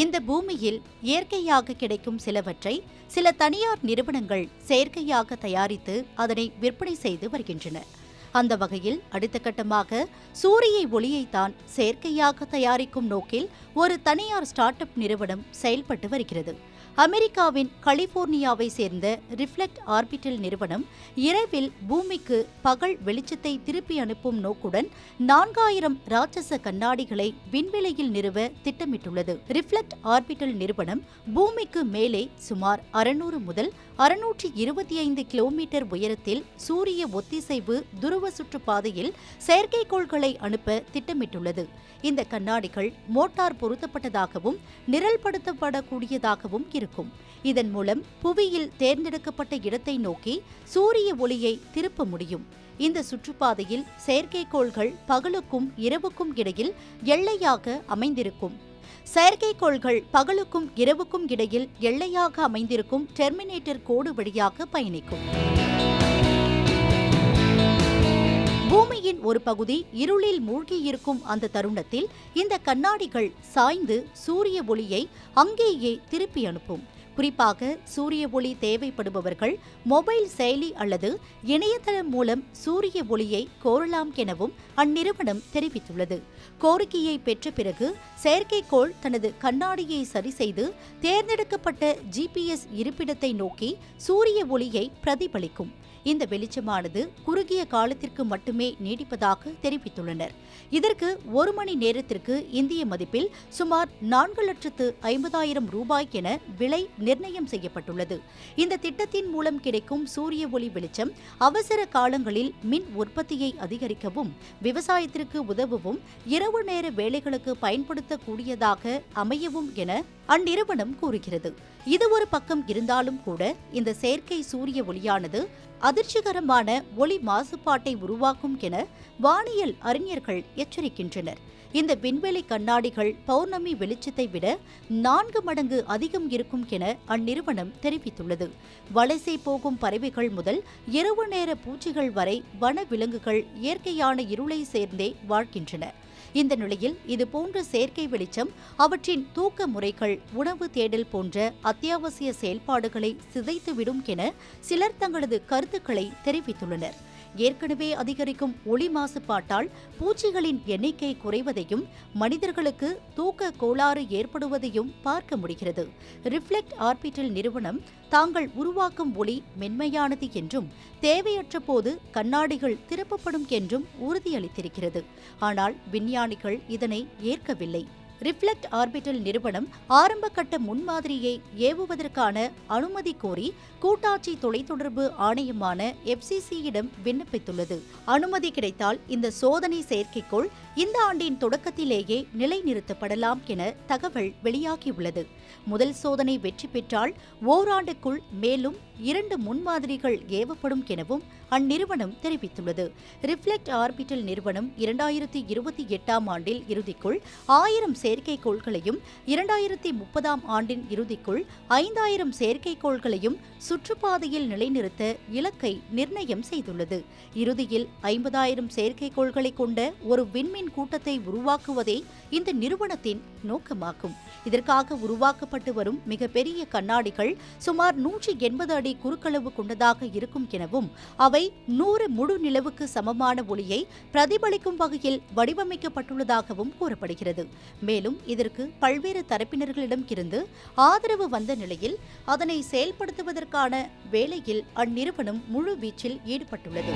இந்த பூமியில் இயற்கையாக கிடைக்கும் சிலவற்றை சில தனியார் நிறுவனங்கள் செயற்கையாக தயாரித்து அதனை விற்பனை செய்து வருகின்றன. அந்த வகையில் அடுத்த கட்டமாக சூரிய ஒளியைத்தான் செயற்கையாக தயாரிக்கும் நோக்கில் ஒரு தனியார் ஸ்டார்ட் அப் நிறுவனம் செயல்பட்டு வருகிறது. அமெரிக்காவின் கலிபோர்னியாவை சேர்ந்த ரிஃப்ளெக்ட் ஆர்பிட்டல் நிறுவனம் இரவில் பூமிக்கு பகல் வெளிச்சத்தை திருப்பி அனுப்பும் நோக்குடன் 4000 ராட்சச கண்ணாடிகளை விண்வெளியில் நிறுவ திட்டமிட்டுள்ளது. ரிஃப்ளெக்ட் ஆர்பிட்டல் நிறுவனம் பூமிக்கு மேலே சுமார் 600 முதல் 625 கிலோமீட்டர் உயரத்தில் சூரிய ஒத்திசைவு துருவ சுற்றுப்பாதையில் செயற்கைக்கோள்களை அனுப்ப திட்டமிட்டுள்ளது. இந்த கண்ணாடிகள் மோட்டார் பொருத்தப்பட்டதாகவும் நிரல்படுத்தப்படக்கூடியதாகவும் இருக்கும். இதன் மூலம் புவியில் தேர்ந்தெடுக்கப்பட்ட இடத்தை நோக்கி சூரிய ஒளியை திருப்ப முடியும். இந்த சுற்றுப்பாதையில் செயற்கைக்கோள்கள் பகலுக்கும் இரவுக்கும் இடையில் எல்லையாக அமைந்திருக்கும். செயற்கைக்கோள்கள் பகலுக்கும் இரவுக்கும் இடையில் எல்லையாக அமைந்திருக்கும் டெர்மினேட்டர் கோடு வழியாக பயணிக்கும். பூமியின் ஒரு பகுதி இருளில் மூழ்கியிருக்கும் அந்த தருணத்தில் இந்த கண்ணாடிகள் சாய்ந்து சூரிய ஒளியை அங்கேயே திருப்பி அனுப்பும். குறிப்பாக சூரிய ஒளி தேவைப்படுபவர்கள் மொபைல் செயலி அல்லது இணையதளம் மூலம் சூரிய ஒளியை கோரலாம் எனவும் அந்நிறுவனம் தெரிவித்துள்ளது. கோரிக்கையை பெற்ற பிறகு செயற்கைக்கோள் தனது கண்ணாடியை சரி செய்து தேர்ந்தெடுக்கப்பட்ட GPS இருப்பிடத்தை நோக்கி சூரிய ஒளியை பிரதிபலிக்கும். இந்த வெளிச்சமானது குறுகிய காலத்திற்கு மட்டுமே நீடிப்பதாக தெரிவித்துள்ளனர். இதற்கு 1 மணி நேரத்திற்கு இந்திய மதிப்பில் சுமார் 4,50,000 ரூபாய் என விலை நிர்ணயம் செய்யப்பட்டுள்ளது. இந்த திட்டத்தின் மூலம் கிடைக்கும் சூரிய ஒளி வெளிச்சம் அவசர காலங்களில் மின் உற்பத்தியை அதிகரிக்கவும் விவசாயத்திற்கு உதவவும் இரவு நேர வேலைகளுக்கு பயன்படுத்தக்கூடியதாக அமையவும் என அந்நிறுவனம் கூறுகிறது. இது ஒரு பக்கம் இருந்தாலும் கூட இந்த செயற்கை சூரிய ஒளியானது அதிர்ச்சிகரமான ஒளி மாசுபாட்டை உருவாக்கும் என வானியல் அறிஞர்கள் எச்சரிக்கின்றனர். இந்த விண்வெளி கண்ணாடிகள் பௌர்ணமி வெளிச்சத்தை விட 4 மடங்கு அதிகம் இருக்கும் என அந்நிறுவனம் தெரிவித்துள்ளது. வலசை போகும் பறவைகள் முதல் இரவு நேர பூச்சிகள் வரை வன விலங்குகள் இயற்கையான இருளை சேர்ந்தே வாழ்கின்றன. இந்த நிலையில் இதுபோன்ற செயற்கை வெளிச்சம் அவற்றின் தூக்க முறைகள், உணவு தேடல் போன்ற அத்தியாவசிய செயல்பாடுகளை சிதைத்துவிடும் என சிலர் தங்களது கருத்துக்களை தெரிவித்துள்ளனர். ஏற்கனவே அதிகரிக்கும் ஒளி மாசுபாட்டால் பூச்சிகளின் எண்ணிக்கை குறைவதையும் மனிதர்களுக்கு தூக்க கோளாறு ஏற்படுவதையும் பார்க்க முடிகிறது. ரிஃப்ளெக்ட் ஆர்பிட்டல் நிறுவனம் தாங்கள் உருவாக்கும் ஒளி மென்மையானது என்றும் தேவையற்ற போது கண்ணாடிகள் திருப்பப்படும் என்றும் உறுதியளித்திருக்கிறது. ஆனால் விஞ்ஞானிகள் இதனை ஏற்கவில்லை. ரிஃப்ளெக்ட் ஆர்பிட்டல் நிறுவனம் ஆரம்ப கட்ட முன்மாதிரியை ஏவுவதற்கான அனுமதி கோரி கூட்டாட்சி தொலைத்தொடர்பு ஆணையமான FCCயிடம் விண்ணப்பித்துள்ளது. அனுமதி கிடைத்தால் இந்த சோதனை செயற்கைக்கோள் இந்த ஆண்டின் தொடக்கத்திலேயே நிலைநிறுத்தப்படலாம் என தகவல் வெளியாகியுள்ளது. முதல் சோதனை வெற்றி பெற்றால் ஓராண்டுக்குள் மேலும் 2 முன்மாதிரிகள் ஏவப்படும் எனவும் அந்நிறுவனம் தெரிவித்துள்ளது. ரிஃப்ளெக்ட் ஆர்பிட்டல் நிறுவனம் 2028ஆம் ஆண்டில் இறுதிக்குள் 1000 செயற்கைக்கோள்களையும் 2030ஆம் ஆண்டின் இறுதிக்குள் 5000 செயற்கைக்கோள்களையும் சுற்றுப்பாதையில் நிலைநிறுத்த இலக்கை நிர்ணயம் செய்துள்ளது. இறுதியில் 50,000 செயற்கைக்கோள்களை கொண்ட ஒரு விண்மீன் கூட்டத்தை உருவாக்குவதே இந்த நிறுவனத்தின் நோக்கமாகும். இதற்காக உருவாக்கப்பட்டு வரும் மிகப்பெரிய கண்ணாடிகள் சுமார் 180 அடி குறுக்களவு கொண்டதாக இருக்கும் எனவும் அவை 100 முழு நிலவுக்கு சமமான ஒளியை பிரதிபலிக்கும் வகையில் வடிவமைக்கப்பட்டுள்ளதாகவும் கூறப்படுகிறது. மேலும் இதற்கு பல்வேறு தரப்பினர்களிடம் இருந்து ஆதரவு வந்த நிலையில் அதனை செயல்படுத்துவதற்கான வேலையில் அந்நிறுவனம் முழு வீச்சில் ஈடுபட்டுள்ளது.